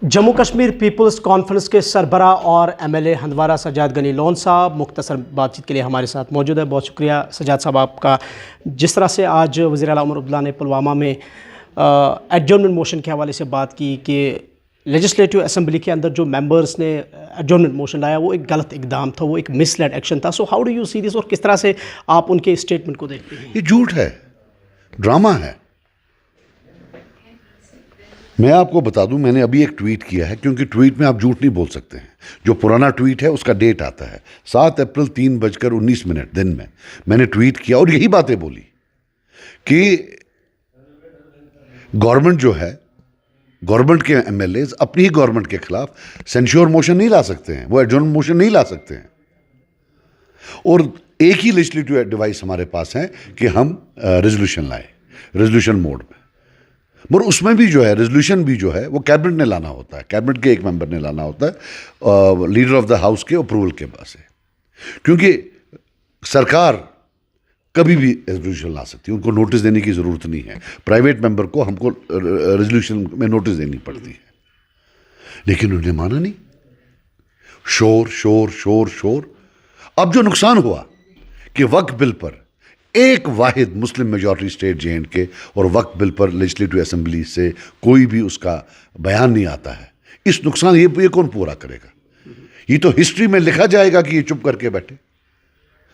Jammu Kashmir peoples conference के सरबरा और MLA Handwara Sajjad Ghani loan साहब मुख्तसर बातचीत के लिए हमारे साथ मौजूद है। बहुत शुक्रिया सजाद साहब आपका। जिस तरह से आज वज़ीर आला उमर अब्दुल्ला ने पुलवामा में एडजर्नमेंट मोशन के हवाले से बात की कि लेजिस्लेटिव असम्बली के अंदर जो मेंबर्स ने एडजर्नमेंट मोशन लाया वो एक गलत इकदाम था, वो एक मिसलेड एक्शन था। So how do you see this, और किस तरह से आप उनके स्टेटमेंट को देखते हैं? ये झूठ है, ड्रामा है। मैं आपको बता दूं, मैंने अभी एक ट्वीट किया है, क्योंकि ट्वीट में आप झूठ नहीं बोल सकते हैं। जो पुराना ट्वीट है उसका डेट आता है 7 अप्रैल 3:19 दिन में मैंने ट्वीट किया और यही बातें बोली कि गवर्नमेंट जो है, गवर्नमेंट के एमएलएज अपनी ही गवर्नमेंट के खिलाफ सेंश्योर मोशन नहीं ला सकते हैं, वो एडजर्न मोशन नहीं ला सकते हैं। और एक ही लेजिस्लेटिव डिवाइस हमारे पास है कि हम रेजोल्यूशन लाए, रेजोल्यूशन मोड में। मगर उसमें भी जो है, रेजोल्यूशन भी जो है वो कैबिनेट ने लाना होता है, कैबिनेट के एक मेंबर ने लाना होता है लीडर ऑफ द हाउस के अप्रूवल के बाद से, क्योंकि सरकार कभी भी रेजोल्यूशन ला सकती है, उनको नोटिस देने की ज़रूरत नहीं है। प्राइवेट मेंबर को हमको रेजोल्यूशन में नोटिस देनी पड़ती है, लेकिन उन्होंने माना नहीं। शोर शोर शोर शोर। अब जो नुकसान हुआ कि वक्फ बिल पर एक वाहिद मुस्लिम मेजॉरिटी स्टेट J&K और वक्फ बिल पर लेजिस्लेटिव असेंबली से कोई भी उसका बयान नहीं आता है। इस नुकसान ये कौन पूरा करेगा? ये तो हिस्ट्री में लिखा जाएगा कि ये चुप करके बैठे।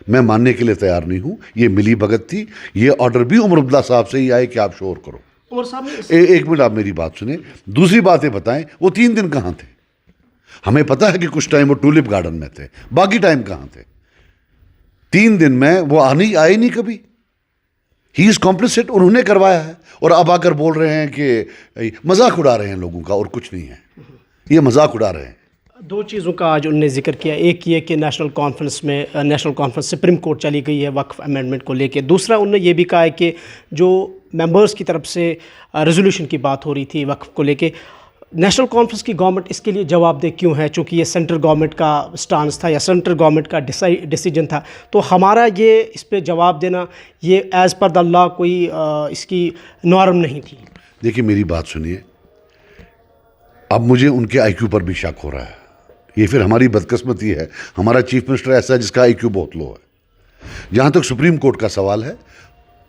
मैं मानने के लिए तैयार नहीं हूं। ये मिली भगत थी। ये ऑर्डर भी उमर अब्दुल्ला साहब से ही आए कि आप शोर करो। उमर साहब एक मिनट आप मेरी बात सुने। दूसरी बातें बताएं, वो 3 दिन कहां थे? हमें पता है कि कुछ टाइम वो टूलिप गार्डन में थे, बाकी टाइम कहां थे? 3 दिन में वो आए नहीं कभी। ही इज कॉम्प्लिसिट, उन्होंने करवाया है। और अब आकर बोल रहे हैं कि मजाक उड़ा रहे हैं लोगों का, और कुछ नहीं है, ये मजाक उड़ा रहे हैं। 2 चीज़ों का आज उन्होंने जिक्र किया। एक ये कि नेशनल कॉन्फ्रेंस सुप्रीम कोर्ट चली गई है वक्फ अमेंडमेंट को लेके। दूसरा उन्होंने ये भी कहा है कि जो मेंबर्स की तरफ से रेजोल्यूशन की बात हो रही थी वक्फ को लेके, नेशनल कॉन्फ्रेंस की गवर्नमेंट इसके लिए जवाबदेह क्यों है? चूँकि ये सेंट्रल गवर्नमेंट का स्टांस था या सेंट्रल गवर्नमेंट का डिसीजन था, तो हमारा ये इस पे जवाब देना ये एज़ पर द लॉ कोई इसकी नॉर्म नहीं थी। देखिए मेरी बात सुनिए, अब मुझे उनके आईक्यू पर भी शक हो रहा है। ये फिर हमारी बदकिस्मती है, हमारा चीफ मिनिस्टर ऐसा है जिसका आईक्यू बहुत लो है। जहाँ तक सुप्रीम कोर्ट का सवाल है,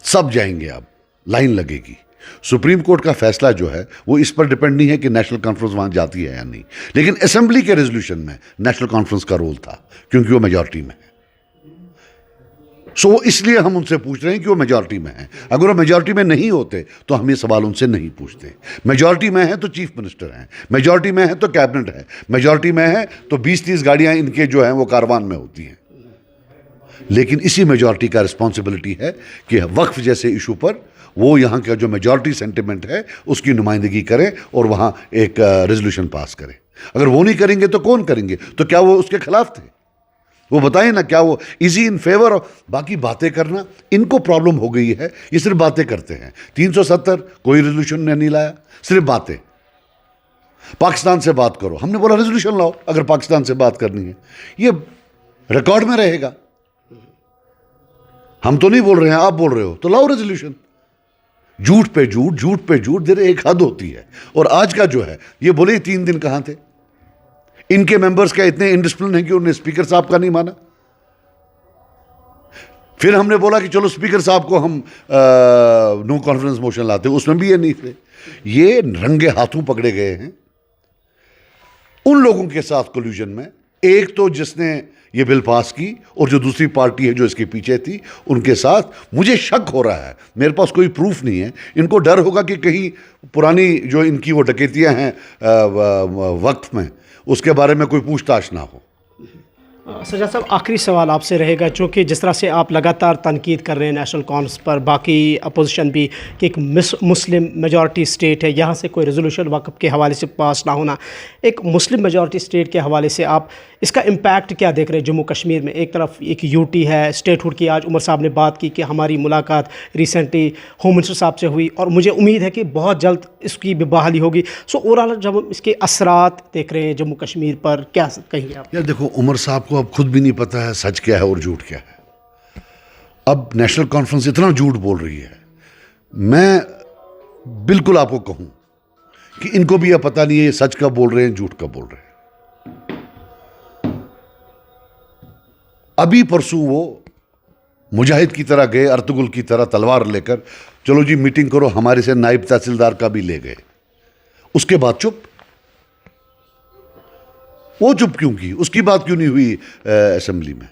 सब जाएंगे, अब लाइन लगेगी। सुप्रीम कोर्ट का फैसला जो है वो इस पर डिपेंड नहीं है कि नेशनल कॉन्फ्रेंस वहां जाती है या नहीं, लेकिन असेंबली के रेजोल्यूशन में नेशनल कॉन्फ्रेंस का रोल था, क्योंकि वो मेजॉरिटी में है। सो इसलिए हम उनसे पूछ रहे हैं कि वो मेजॉरिटी में है। अगर वो मेजॉरिटी में नहीं होते तो हम ये सवाल उनसे नहीं पूछते। मेजॉरिटी में है तो चीफ मिनिस्टर हैं, मेजॉरिटी में है तो कैबिनेट है, मेजॉरिटी में है तो 20-30 गाड़ियां इनके जो हैं वो कारवान में होती हैं। लेकिन इसी मेजॉरिटी का रिस्पॉन्सिबिलिटी है कि वक्फ जैसे इशू पर वो यहाँ का जो मेजॉरिटी सेंटिमेंट है उसकी नुमाइंदगी करें और वहाँ एक रेजोल्यूशन पास करें। अगर वो नहीं करेंगे तो कौन करेंगे? तो क्या वो उसके खिलाफ थे? वो बताएं ना, क्या वो इजी इन फेवर ऑफ? बाकी बातें करना इनको प्रॉब्लम हो गई है, ये सिर्फ बातें करते हैं। 370 कोई रेजोल्यूशन नहीं लाया, सिर्फ बातें। पाकिस्तान से बात करो, हमने बोला रेजोल्यूशन लाओ अगर पाकिस्तान से बात करनी है, ये रिकॉर्ड में रहेगा। हम तो नहीं बोल रहे हैं, आप बोल रहे हो, तो लाओ रेजोल्यूशन। झूठ पे झूठ, झूठ पे झूठ, देर एक हद होती है। और आज का जो है, ये बोले 3 दिन कहां थे? इनके मेंबर्स क्या इतने इंडिसिप्लिन हैं कि उन्होंने स्पीकर साहब का नहीं माना? फिर हमने बोला कि चलो स्पीकर साहब को हम नो कॉन्फ्रेंस मोशन लाते, उसमें भी ये नहीं थे। ये रंगे हाथों पकड़े गए हैं उन लोगों के साथ कोल्यूशन में, एक तो जिसने ये बिल पास की और जो दूसरी पार्टी है जो इसके पीछे थी उनके साथ। मुझे शक हो रहा है, मेरे पास कोई प्रूफ नहीं है, इनको डर होगा कि कहीं पुरानी जो इनकी वो डकैतियां हैं वक्फ में, उसके बारे में कोई पूछताछ ना हो। सजाद साहब, आखिरी सवाल आपसे रहेगा, चूँकि जिस तरह से आप लगातार तनकीद कर रहे हैं नेशनल कॉन्फ्रेंस पर, बाकी अपोजिशन भी, कि एक मुस्लिम मेजॉरिटी स्टेट है, यहाँ से कोई रेजोल्यूशन वक्फ के हवाले से पास ना होना, एक मुस्लिम मेजॉरिटी स्टेट के हवाले से आप इसका इम्पैक्ट क्या देख रहे हैं जम्मू कश्मीर में? एक तरफ एक यूटी है, स्टेटहुड की आज उमर साहब ने बात की कि हमारी मुलाकात रिसेंटली होम मिनिस्टर साहब से हुई और मुझे उम्मीद है कि बहुत जल्द इसकी भी बहाली होगी। सो ओवरऑल जब हम इसके असरात देख रहे हैं जम्मू कश्मीर पर, क्या कहेंगे आप? यार देखो, उमर साहब को अब खुद भी नहीं पता है सच क्या है और झूठ क्या है। अब नेशनल कॉन्फ्रेंस इतना झूठ बोल रही है, मैं बिल्कुल आपको कहूं कि इनको भी यह पता नहीं है ये सच कब बोल रहे हैं, झूठ कब बोल रहे हैं। अभी परसों वो मुजाहिद की तरह गए, अर्तुगरुल की तरह तलवार लेकर, चलो जी मीटिंग करो, हमारे से नायब तहसीलदार का भी ले गए। उसके बाद चुप। वो चुप क्यों की? उसकी बात क्यों नहीं हुई असेंबली में?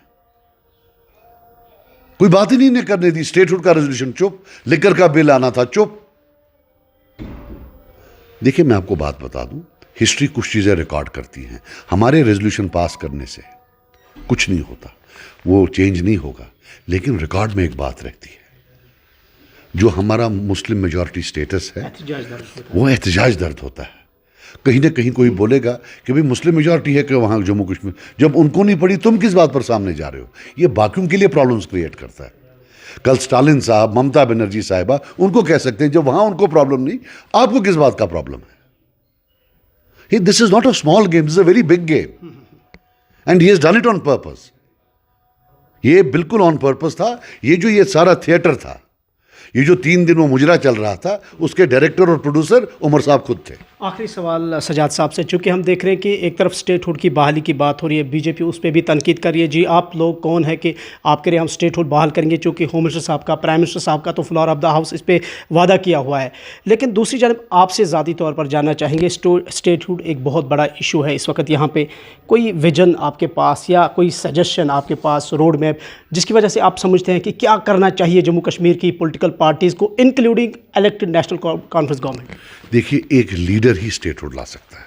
कोई बात ही नहीं करने दी। स्टेटहुड का रेजोल्यूशन चुप, लिकर का बिल आना था चुप। देखिए मैं आपको बात बता दूं, हिस्ट्री कुछ चीजें रिकॉर्ड करती हैं। हमारे रेजोल्यूशन पास करने से कुछ नहीं होता, वो चेंज नहीं होगा, लेकिन रिकॉर्ड में एक बात रहती है, जो हमारा मुस्लिम मेजॉरिटी स्टेटस है वो एहतजाज दर्द होता है। कहीं ना कहीं कोई बोलेगा कि भाई मुस्लिम मेजॉरिटी है कि वहाँ जम्मू कश्मीर, जब उनको नहीं पड़ी तुम किस बात पर सामने जा रहे हो? ये बाकियों के लिए प्रॉब्लम्स क्रिएट करता है। कल स्टालिन साहब, ममता बनर्जी साहिबा उनको कह सकते हैं, जब वहाँ उनको प्रॉब्लम नहीं, आपको किस बात का प्रॉब्लम है? This is not a small game, this is a very big game and he has done it on purpose. ये बिल्कुल ऑन पर्पस था। ये सारा थिएटर था, ये जो 3 दिन वो मुजरा चल रहा था, उसके डायरेक्टर और प्रोड्यूसर उमर साहब खुद थे। आखिरी सवाल सजाद साहब से, चूँकि हम देख रहे हैं कि एक तरफ स्टेटहुड की बहाली की बात हो रही है, बीजेपी उस पर भी तनकीद कर रही है। जी आप लोग कौन है कि आप कह रहे हैं हम स्टेटहुड बहाल करेंगे, चूँकि होम मिनिस्टर साहब का, प्राइम मिनिस्टर साहब का तो फ्लोर ऑफ द हाउस इस पर वादा किया हुआ है। लेकिन दूसरी जानब आपसे ज़ाती तौर पर जानना चाहेंगे, स्टेटहुड एक बहुत बड़ा इशू है इस वक्त यहाँ पर। कोई विजन आपके पास या कोई सजेशन आपके पास, रोड मैप, जिसकी वजह से आप समझते हैं कि क्या करना चाहिए जम्मू कश्मीर की पॉलिटिकल पार्टीज़ को, including elected national conference government? देखिए, एक लीडर ही स्टेटहुड ला सकता है।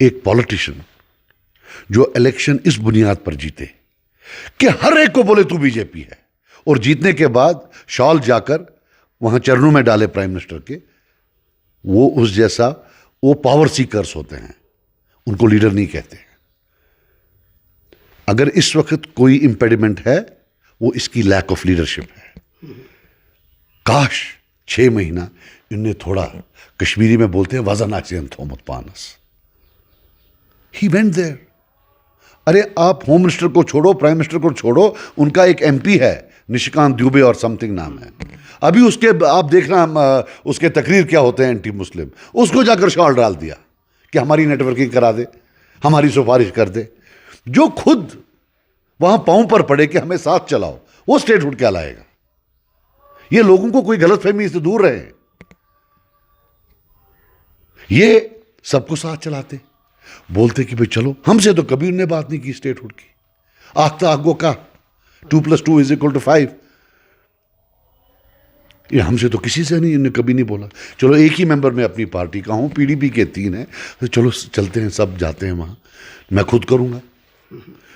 एक पॉलिटिशियन जो इलेक्शन इस बुनियाद पर जीते कि हर एक को बोले तू बीजेपी है, और जीतने के बाद शॉल जाकर वहां चरणों में डाले प्राइम मिनिस्टर के, वो उस जैसा, वो पावर सीकर्स होते हैं, उनको लीडर नहीं कहते। अगर इस वक्त कोई इंपेडिमेंट है वो इसकी लैक ऑफ लीडरशिप है। काश 6 महीना इनने थोड़ा, कश्मीरी में बोलते हैं वजन आचेन थोमत पानस, ही वेंट देयर। अरे आप होम मिनिस्टर को छोड़ो, प्राइम मिनिस्टर को छोड़ो, उनका एक एमपी है निशिकांत दुबे और समथिंग नाम है, अभी उसके आप देखना उसके तकरीर क्या होते हैं एंटी मुस्लिम, उसको जाकर शॉल डाल दिया कि हमारी नेटवर्किंग करा दे, हमारी सिफारिश कर दे। जो खुद वहां पांव पर पड़े कि हमें साथ चलाओ, वो स्टेटहुड क्या लाएगा? ये लोगों को कोई गलतफहमी से दूर रहे, ये सबको साथ चलाते, बोलते कि भाई चलो, हमसे तो कभी उन्होंने बात नहीं की स्टेटहुड की। आखता आगो का 2+2 = 5, ये हमसे तो किसी से नहीं, इन्होंने कभी नहीं बोला। चलो एक ही मेंबर में अपनी पार्टी का हूं, पीडीपी के 3 हैं, तो चलो चलते हैं, सब जाते हैं वहां, मैं खुद करूंगा,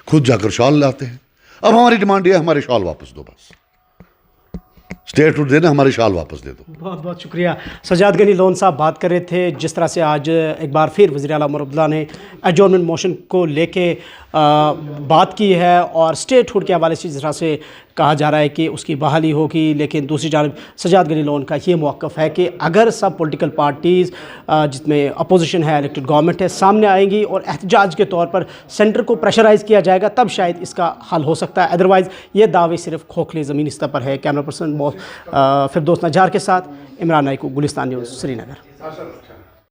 खुद जाकर शॉल लाते हैं। अब हमारी डिमांड ये है, हमारे शॉल वापस दो, बस स्टेटहुड देना, हमारे शाल वापस दे दो। बहुत बहुत शुक्रिया। सजाद गनी लोन साहब बात कर रहे थे, जिस तरह से आज एक बार फिर वज़ीर आला उमर अब्दुल्ला ने एडजॉर्नमेंट मोशन को लेके बात की है, और स्टेटहुड के हवाले से जिस तरह से कहा जा रहा है कि उसकी बहाली होगी, लेकिन दूसरी जानब सजाद गनी लोन का ये मौक़िफ़ है कि अगर सब पॉलिटिकल पार्टीज़ जिसमें अपोजिशन है, इलेक्टेड गवर्नमेंट है, सामने आएंगी और एहतजाज के तौर पर सेंटर को प्रेशराइज़ किया जाएगा, तब शायद इसका हल हो सकता है। अदरवाइज़ ये दावे सिर्फ खोखले ज़मीनी स्तर पर है। कैमरा पर्सन फिरदौस नजार के साथ इमरान नाइकू, गुलिस्तान न्यूज़, श्रीनगर।